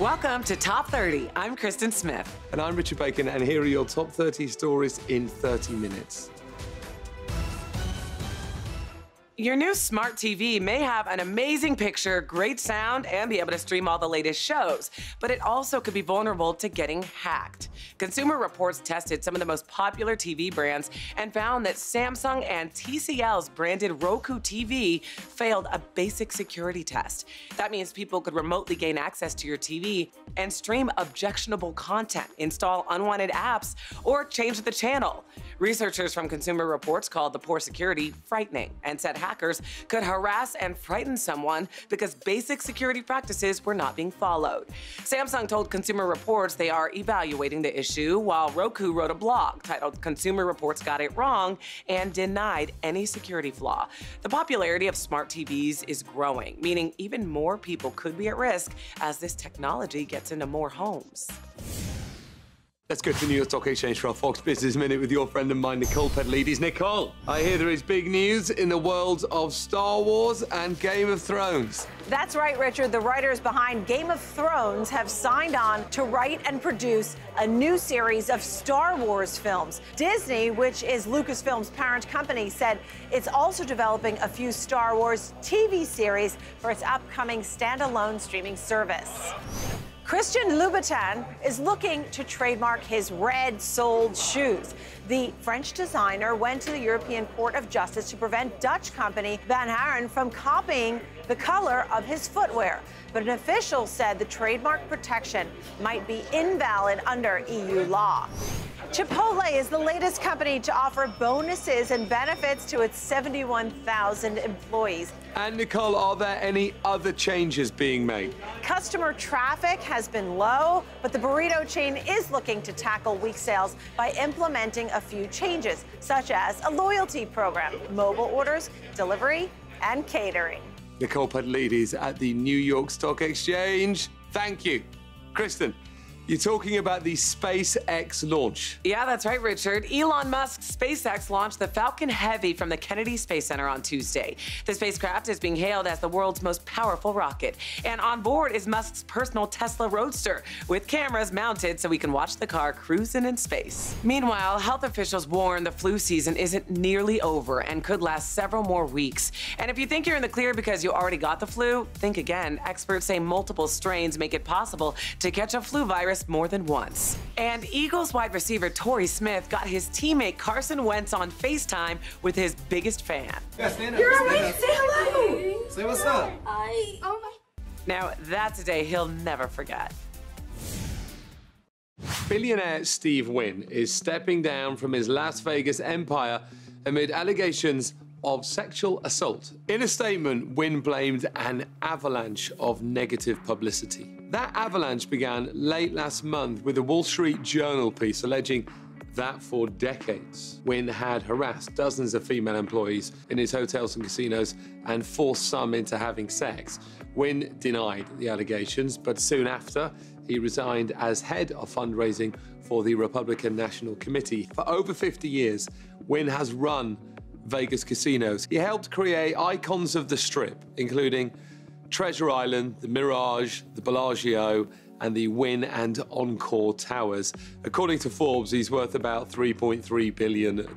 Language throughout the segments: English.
Welcome to Top 30. I'm Kristen Smith. And I'm Richard Bacon, and here are your top 30 stories in 30 minutes. Your new smart TV may have an amazing picture, great sound, and be able to stream all the latest shows, but it also could be vulnerable to getting hacked. Consumer Reports tested some of the most popular TV brands and found that Samsung and TCL's branded Roku TV failed a basic security test. That means people could remotely gain access to your TV and stream objectionable content, install unwanted apps, or change the channel. Researchers from Consumer Reports called the poor security frightening and said hackers could harass and frighten someone because basic security practices were not being followed. Samsung told Consumer Reports they are evaluating the issue, while Roku wrote a blog titled "Consumer Reports Got It Wrong" and denied any security flaw. The popularity of smart TVs is growing, meaning even more people could be at risk as this technology gets into more homes. Let's go to the New York Stock Exchange for our Fox Business Minute with your friend and mine, Nicole Pedalides. Nicole, I hear there is big news in the worlds of Star Wars and Game of Thrones. That's right, Richard. The writers behind Game of Thrones have signed on to write and produce a new series of Star Wars films. Disney, which is Lucasfilm's parent company, said it's also developing a few Star Wars TV series for its upcoming standalone streaming service. Christian Louboutin is looking to trademark his red-soled shoes. The French designer went to the European Court of Justice to prevent Dutch company Van Haren from copying the color of his footwear. But an official said the trademark protection might be invalid under EU law. Chipotle is the latest company to offer bonuses and benefits to its 71,000 employees. And Nicole, are there any other changes being made? Customer traffic has been low, but the burrito chain is looking to tackle weak sales by implementing a few changes, such as a loyalty program, mobile orders, delivery, and catering. Nicole Pedalides at the New York Stock Exchange. Thank you. Kristen, you're talking about the SpaceX launch. Yeah, that's right, Richard. Elon Musk's SpaceX launched the Falcon Heavy from the Kennedy Space Center on Tuesday. The spacecraft is being hailed as the world's most powerful rocket. And on board is Musk's personal Tesla Roadster, with cameras mounted so we can watch the car cruising in space. Meanwhile, health officials warn the flu season isn't nearly over and could last several more weeks. And if you think you're in the clear because you already got the flu, think again. Experts say multiple strains make it possible to catch a flu virus more than once. And Eagles wide receiver Torrey Smith got his teammate Carson Wentz on FaceTime with his biggest fan. Yeah, stand up. You're all right. Say hello. Say what's up. Oh my. Now, that's a day he'll never forget. Billionaire Steve Wynn is stepping down from his Las Vegas empire amid allegations of sexual assault. In a statement, Wynn blamed an avalanche of negative publicity. That avalanche began late last month with a Wall Street Journal piece alleging that for decades, Wynn had harassed dozens of female employees in his hotels and casinos and forced some into having sex. Wynn denied the allegations, but soon after, he resigned as head of fundraising for the Republican National Committee. For over 50 years, Wynn has run Vegas casinos. He helped create icons of the Strip, including Treasure Island, the Mirage, the Bellagio, and the Wynn and Encore Towers. According to Forbes, he's worth about $3.3 billion.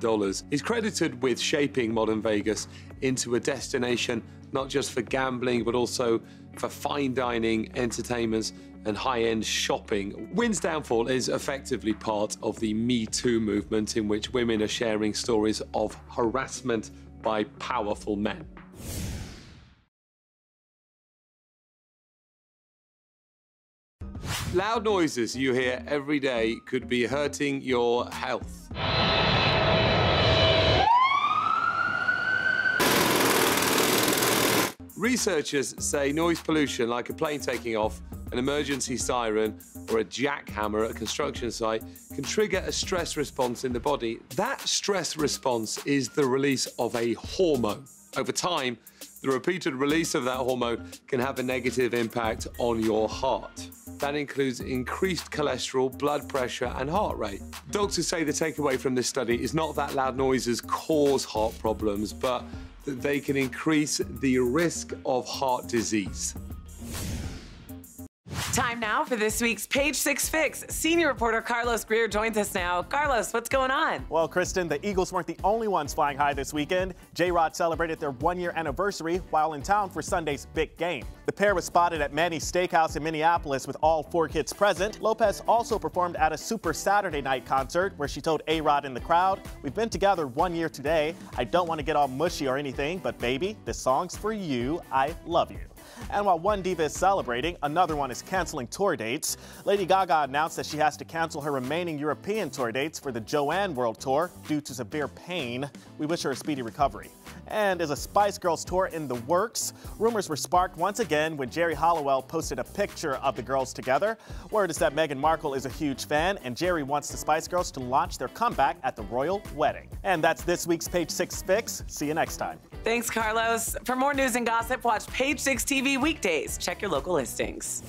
He's credited with shaping modern Vegas into a destination not just for gambling, but also for fine dining, entertainment, and high-end shopping. Wynn's downfall is effectively part of the Me Too movement, in which women are sharing stories of harassment by powerful men. Loud noises you hear every day could be hurting your health. Researchers say noise pollution, like a plane taking off, an emergency siren, or a jackhammer at a construction site, can trigger a stress response in the body. That stress response is the release of a hormone. Over time, the repeated release of that hormone can have a negative impact on your heart. That includes increased cholesterol, blood pressure, and heart rate. Doctors say the takeaway from this study is not that loud noises cause heart problems, but that they can increase the risk of heart disease. Time now for this week's Page 6 Fix. Senior reporter Carlos Greer joins us now. Carlos, what's going on? Well, Kristen, the Eagles weren't the only ones flying high this weekend. J-Rod celebrated their one-year anniversary while in town for Sunday's big game. The pair was spotted at Manny's Steakhouse in Minneapolis with all 4 kids present. Lopez also performed at a Super Saturday Night concert where she told A-Rod in the crowd, "We've been together 1 year today. I don't want to get all mushy or anything, but baby, this song's for you. I love you." And while one diva is celebrating, another one is canceling tour dates. Lady Gaga announced that she has to cancel her remaining European tour dates for the Joanne World Tour due to severe pain. We wish her a speedy recovery. And is a Spice Girls tour in the works? Rumors were sparked once again when Jerry Halliwell posted a picture of the girls together. Word is that Meghan Markle is a huge fan, and Jerry wants the Spice Girls to launch their comeback at the royal wedding. And that's this week's Page 6 Fix. See you next time. Thanks, Carlos. For more news and gossip, watch Page 6 TV weekdays. Check your local listings.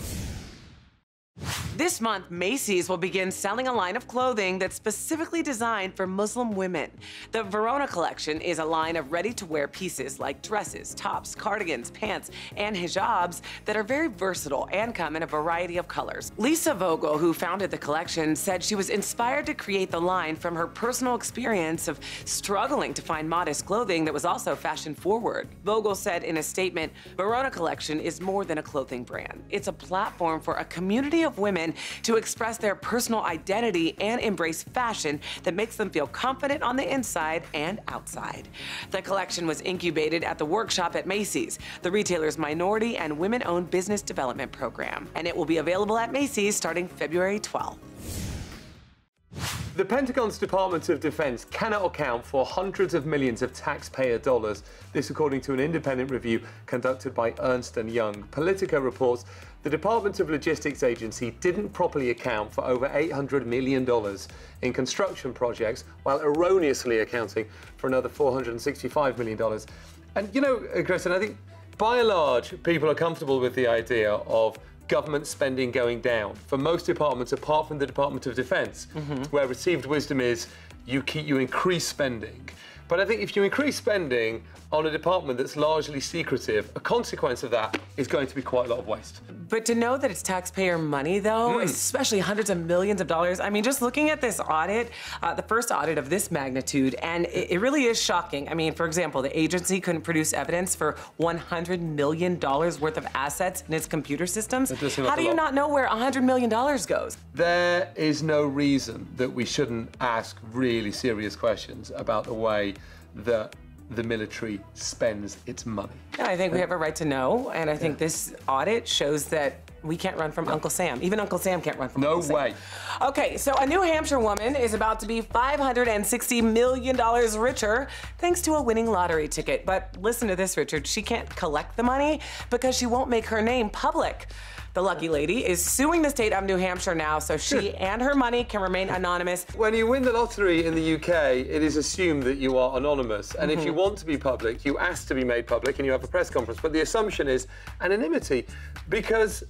This month, Macys will begin selling a line of clothing that's specifically designed for Muslim women. The Verona collection is a line of ready-to-wear pieces like dresses, tops, cardigans, pants, and hijabs that are very versatile and come in a variety of colors. Lisa Vogel, who founded the collection, said she was inspired to create the line from her personal experience of struggling to find modest clothing that was also fashion-forward. Vogel said in a statement, "Verona collection is more than a clothing brand. It's a platform for a community of women to express their personal identity and embrace fashion that makes them feel confident on the inside and outside." The collection was incubated at the workshop at Macys, the retailer's minority and women-owned business development program, and it will be available at Macys starting February 12th. The Pentagon's Department of Defense cannot account for hundreds of millions of taxpayer dollars. This according to an independent review conducted by Ernst & Young. Politico reports the Department of Logistics Agency didn't properly account for over $800 million in construction projects, while erroneously accounting for another $465 million. And you know, Kristen, I think by and large, people are comfortable with the idea of government spending going down for most departments apart from the Department of Defense, where received wisdom is you increase spending. But I think if you increase spending on a department that's largely secretive, a consequence of that is going to be quite a lot of waste. But to know that it's taxpayer money, though, especially hundreds of millions of dollars, I mean, just looking at this audit, the first audit of this magnitude, and it really is shocking. I mean, for example, the agency couldn't produce evidence for $100 million worth of assets in its computer systems. How do you not know where $100 million goes? There is no reason that we shouldn't ask really serious questions about the way that the military spends its money. Yeah, I think we have a right to know, and I think this audit shows that we can't run from Uncle Sam. Even Uncle Sam can't run from Uncle Sam. No way. Okay, so a New Hampshire woman is about to be $560 million richer thanks to a winning lottery ticket. But listen to this, Richard. She can't collect the money because she won't make her name public. The lucky lady is suing the state of New Hampshire now so she and her money can remain anonymous. When you win the lottery in the UK, it is assumed that you are anonymous. And if you want to be public, you ask to be made public and you have a press conference. But the assumption is anonymity because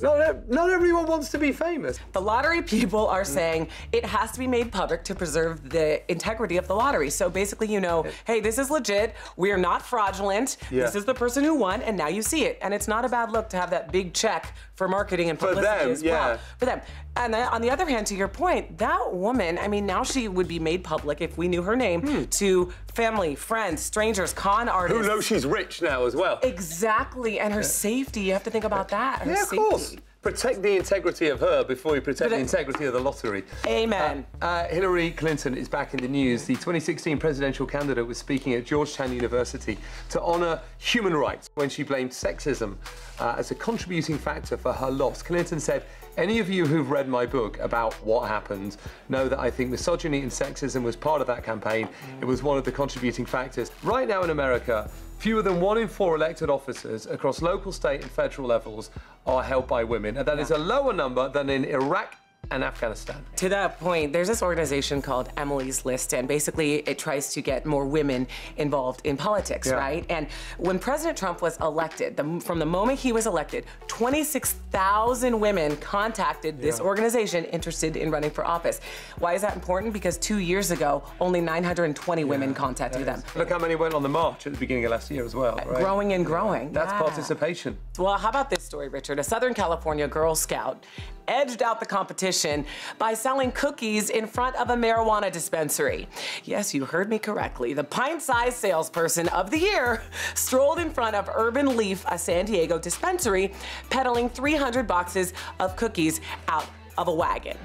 not everyone wants to be famous. The lottery people are saying it has to be made public to preserve the integrity of the lottery. So basically, you know, hey, this is legit. We are not fraudulent. This is the person who won, and now you see it. And it's not a bad look to have that big check for marketing and publicity as well. For them. And then, on the other hand, to your point, that woman, I mean, now she would be made public if we knew her name to family, friends, strangers, con artists. Who knows she's rich now as well. Exactly, and her safety, you have to think about that. Her safety. Of course. Protect the integrity of her before you protect the integrity of the lottery. Amen. Hillary Clinton is back in the news. The 2016 presidential candidate was speaking at Georgetown University to honour human rights when she blamed sexism as a contributing factor for her loss. Clinton said, "Any of you who've read my book about what happened know that I think misogyny and sexism was part of that campaign. It was one of the contributing factors." Right now in America, fewer than 1 in 4 elected officers across local, state and federal levels are held by women, and that is a lower number than in Iraq and Afghanistan. To that point, there's this organization called Emily's List, and basically it tries to get more women involved in politics, right? And when President Trump was elected, from the moment he was elected, 26,000 women contacted this organization interested in running for office. Why is that important? Because 2 years ago, only 920 women contacted them. Look how many went on the march at the beginning of last year as well, right? Growing and growing. That's participation. Well, how about this story, Richard. A Southern California Girl Scout edged out the competition by selling cookies in front of a marijuana dispensary. Yes, you heard me correctly. The pint-sized salesperson of the year strolled in front of Urban Leaf, a San Diego dispensary, peddling 300 boxes of cookies out of a wagon.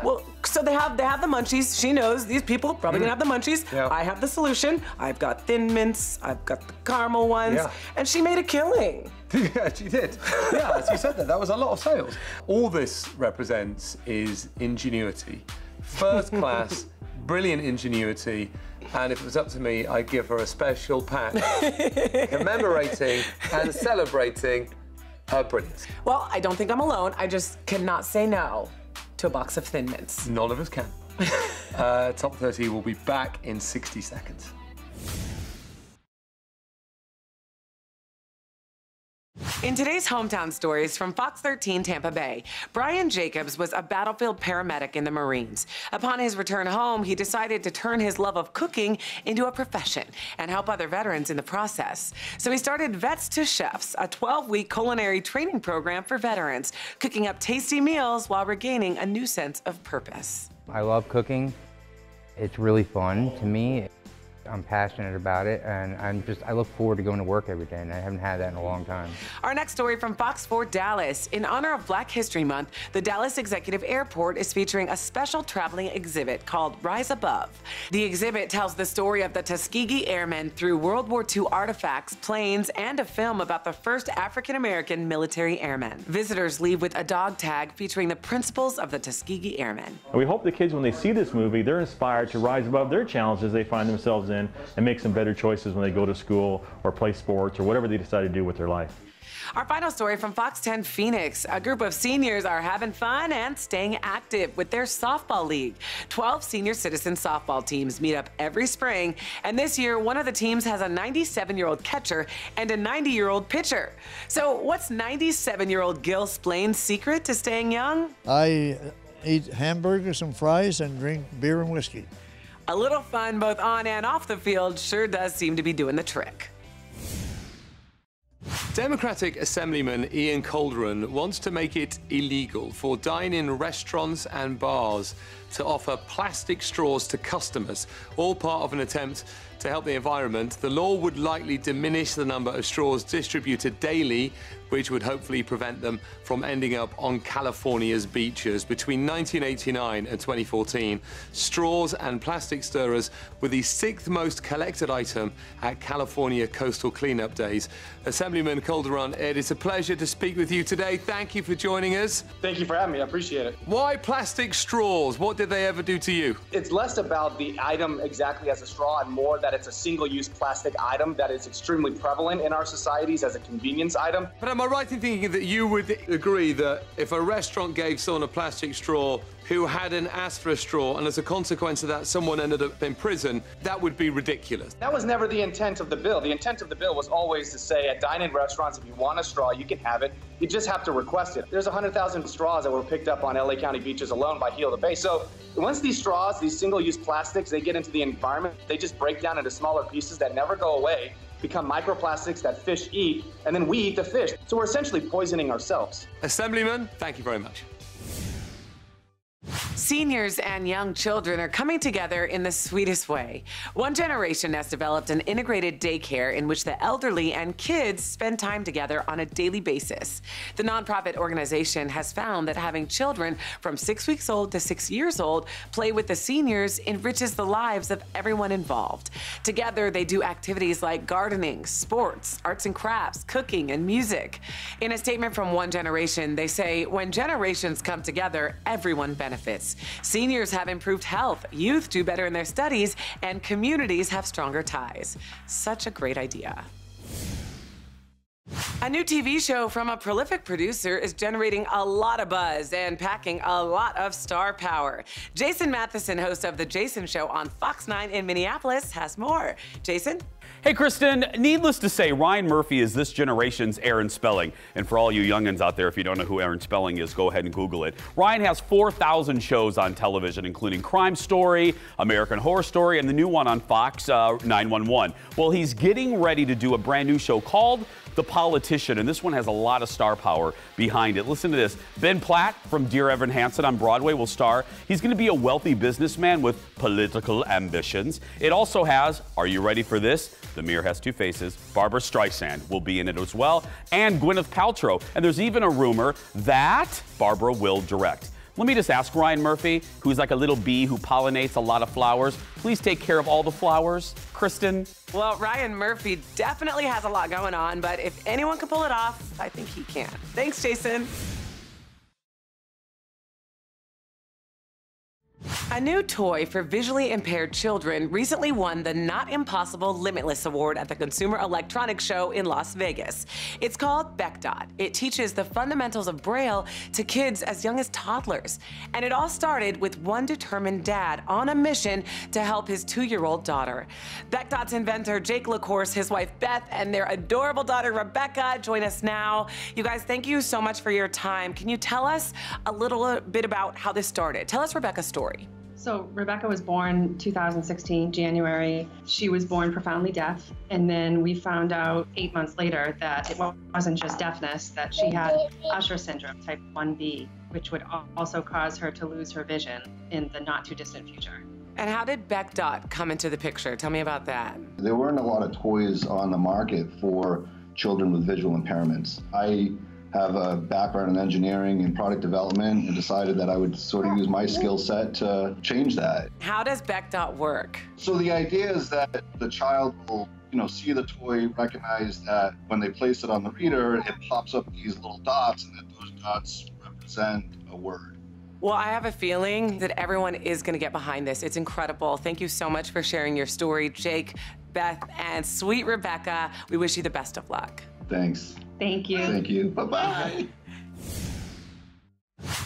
Well, so they have the munchies. She knows these people probably gonna have the munchies. Yeah. I have the solution. I've got Thin Mints. I've got the caramel ones. Yeah. And she made a killing. Yeah, she did. Yeah, as you said that was a lot of sales. All this represents is ingenuity. First class, brilliant ingenuity. And if it was up to me, I'd give her a special pat commemorating and celebrating her brilliance. Well, I don't think I'm alone. I just cannot say no to a box of Thin Mints. None of us can. Top 30 will be back in 60 seconds. In today's Hometown Stories from Fox 13 Tampa Bay, Brian Jacobs was a battlefield paramedic in the Marines. Upon his return home, he decided to turn his love of cooking into a profession and help other veterans in the process. So he started Vets to Chefs, a 12-week culinary training program for veterans, cooking up tasty meals while regaining a new sense of purpose. I love cooking. It's really fun to me. I'm passionate about it, and I look forward to going to work every day, and I haven't had that in a long time. Our next story from Fox 4 Dallas. In honor of Black History Month, the Dallas Executive Airport is featuring a special traveling exhibit called Rise Above. The exhibit tells the story of the Tuskegee Airmen through World War II artifacts, planes, and a film about the first African-American military airmen. Visitors leave with a dog tag featuring the principles of the Tuskegee Airmen. We hope the kids, when they see this movie, they're inspired to rise above their challenges they find themselves in and make some better choices when they go to school or play sports or whatever they decide to do with their life. Our final story from Fox 10 Phoenix. A group of seniors are having fun and staying active with their softball league. 12 senior citizen softball teams meet up every spring, and this year one of the teams has a 97-year-old catcher and a 90-year-old pitcher. So what's 97-year-old Gil Splain's secret to staying young? I eat hamburgers and fries and drink beer and whiskey. A little fun both on and off the field sure does seem to be doing the trick. Democratic Assemblyman Ian Calderon wants to make it illegal for dine-in restaurants and bars to offer plastic straws to customers, all part of an attempt to help the environment. The law would likely diminish the number of straws distributed daily, which would hopefully prevent them from ending up on California's beaches. Between 1989 and 2014, straws and plastic stirrers were the 6th most collected item at California Coastal Cleanup Days. Assemblyman Calderon, it is a pleasure to speak with you today. Thank you for joining us. Thank you for having me. I appreciate it. Why plastic straws? What did they ever do to you? It's less about the item exactly as a straw and more that it's a single-use plastic item that is extremely prevalent in our societies as a convenience item. But am I right in thinking that you would agree that if a restaurant gave someone a plastic straw who hadn't asked for a straw, and as a consequence of that, someone ended up in prison, that would be ridiculous? That was never the intent of the bill. The intent of the bill was always to say at dine-in restaurants, if you want a straw, you can have it. You just have to request it. There's 100,000 straws that were picked up on LA County beaches alone by Heel to Bay. So once these straws, these single-use plastics, they get into the environment, they just break down into smaller pieces that never go away, become microplastics that fish eat, and then we eat the fish. So we're essentially poisoning ourselves. Assemblyman, thank you very much. Seniors and young children are coming together in the sweetest way. One Generation has developed an integrated daycare in which the elderly and kids spend time together on a daily basis. The nonprofit organization has found that having children from 6 weeks old to 6 years old play with the seniors enriches the lives of everyone involved. Together, they do activities like gardening, sports, arts and crafts, cooking, and music. In a statement from One Generation, they say, when generations come together, everyone benefits. Seniors have improved health, youth do better in their studies, and communities have stronger ties. Such a great idea. A new TV show from a prolific producer is generating a lot of buzz and packing a lot of star power. Jason Matheson, host of The Jason Show on Fox 9 in Minneapolis, has more. Jason? Hey, Kristen, needless to say, Ryan Murphy is this generation's Aaron Spelling. And for all you youngins out there, if you don't know who Aaron Spelling is, go ahead and Google it. Ryan has 4,000 shows on television, including Crime Story, American Horror Story, and the new one on Fox, 911. Well, he's getting ready to do a brand new show called The Politician, and this one has a lot of star power behind it. Listen to this. Ben Platt from Dear Evan Hansen on Broadway will star. He's going to be a wealthy businessman with political ambitions. It also has, are you ready for this? The Mirror has two faces. Barbara Streisand will be in it as well, and Gwyneth Paltrow. And there's even a rumor that Barbara will direct. Let me just ask Ryan Murphy, who's like a little bee who pollinates a lot of flowers, please take care of all the flowers. Kristen? Well, Ryan Murphy definitely has a lot going on, but if anyone can pull it off, I think he can. Thanks, Jason. A new toy for visually impaired children recently won the Not Impossible Limitless Award at the Consumer Electronics Show in Las Vegas. It's called Beck Dot. It teaches the fundamentals of braille to kids as young as toddlers. And it all started with one determined dad on a mission to help his 2-year-old daughter. Beck Dot's inventor, Jake LaCourse, his wife Beth, and their adorable daughter Rebecca join us now. You guys, thank you so much for your time. Can you tell us a little bit about how this started? Tell us Rebecca's story. So Rebecca was born 2016, January. She was born profoundly deaf. And then we found out 8 months later that it wasn't just deafness, that she had Usher syndrome, type 1B, which would also cause her to lose her vision in the not too distant future. And how did Beck Dot come into the picture? Tell me about that. There weren't a lot of toys on the market for children with visual impairments. I have a background in engineering and product development and decided that I would sort of use my skill set to change that. How does Beck Dot work? So the idea is that the child will, see the toy, recognize that when they place it on the reader, it pops up these little dots, and that those dots represent a word. Well, I have a feeling that everyone is going to get behind this. It's incredible. Thank you so much for sharing your story, Jake, Beth, and sweet Rebecca. We wish you the best of luck. Thanks. Thank you. Thank you. Bye-bye.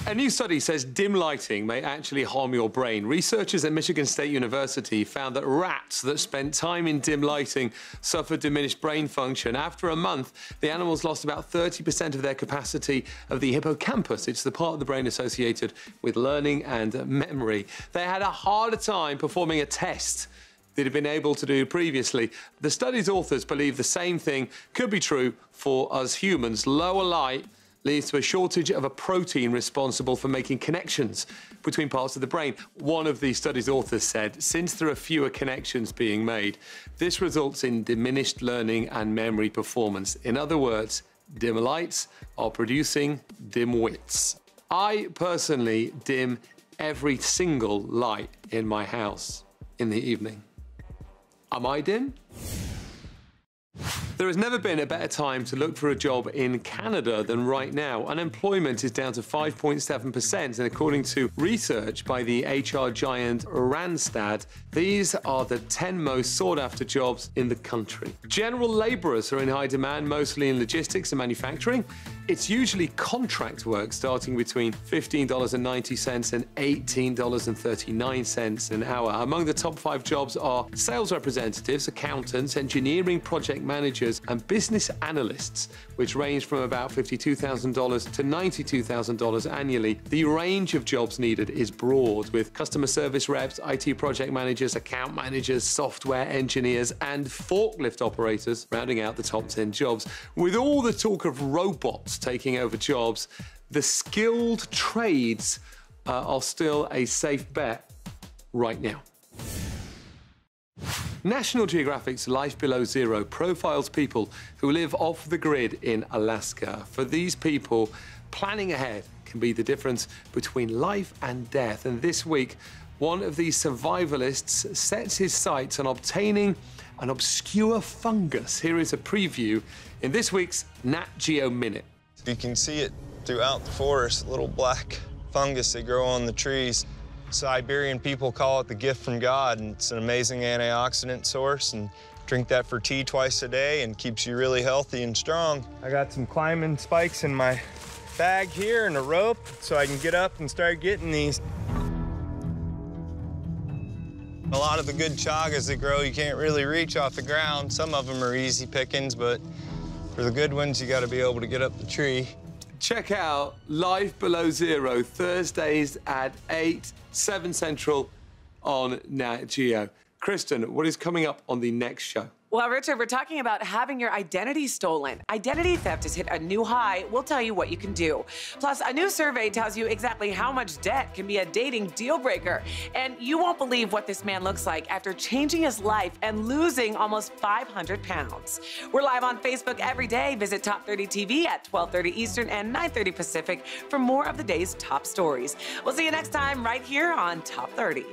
A new study says dim lighting may actually harm your brain. Researchers at Michigan State University found that rats that spent time in dim lighting suffered diminished brain function. After a month, the animals lost about 30% of their capacity of the hippocampus. It's the part of the brain associated with learning and memory. They had a harder time performing a test they'd have been able to do previously. The study's authors believe the same thing could be true for us humans. Lower light leads to a shortage of a protein responsible for making connections between parts of the brain. One of the study's authors said, since there are fewer connections being made, this results in diminished learning and memory performance. In other words, dim lights are producing dim wits. I personally dim every single light in my house in the evening. Am I dim? There has never been a better time to look for a job in Canada than right now. Unemployment is down to 5.7%, and according to research by the HR giant Randstad, these are the 10 most sought-after jobs in the country. General labourers are in high demand, mostly in logistics and manufacturing. It's usually contract work starting between $15.90 and $18.39 an hour. Among the top 5 jobs are sales representatives, accountants, engineering project managers, and business analysts, which range from about $52,000 to $92,000 annually. The range of jobs needed is broad, with customer service reps, IT project managers, account managers, software engineers, and forklift operators rounding out the top 10 jobs. With all the talk of robots taking over jobs, the skilled trades are still a safe bet right now. National Geographic's Life Below Zero profiles people who live off the grid in Alaska. For these people, planning ahead can be the difference between life and death. And this week, one of these survivalists sets his sights on obtaining an obscure fungus. Here is a preview in this week's Nat Geo Minute. You can see it throughout the forest, little black fungus that grow on the trees. Siberian people call it the gift from God, and it's an amazing antioxidant source, and drink that for tea twice a day and keeps you really healthy and strong. I got some climbing spikes in my bag here and a rope so I can get up and start getting these. A lot of the good chagas that grow, you can't really reach off the ground. Some of them are easy pickings, but for the good ones, you got to be able to get up the tree. Check out Life Below Zero, Thursdays at 8, 7 Central on Nat Geo. Kristen, what is coming up on the next show? Well, Richard, we're talking about having your identity stolen. Identity theft has hit a new high. We'll tell you what you can do. Plus, a new survey tells you exactly how much debt can be a dating deal breaker. And you won't believe what this man looks like after changing his life and losing almost 500 pounds. We're live on Facebook every day. Visit Top 30 TV at 12:30 Eastern and 9:30 Pacific for more of the day's top stories. We'll see you next time right here on Top 30.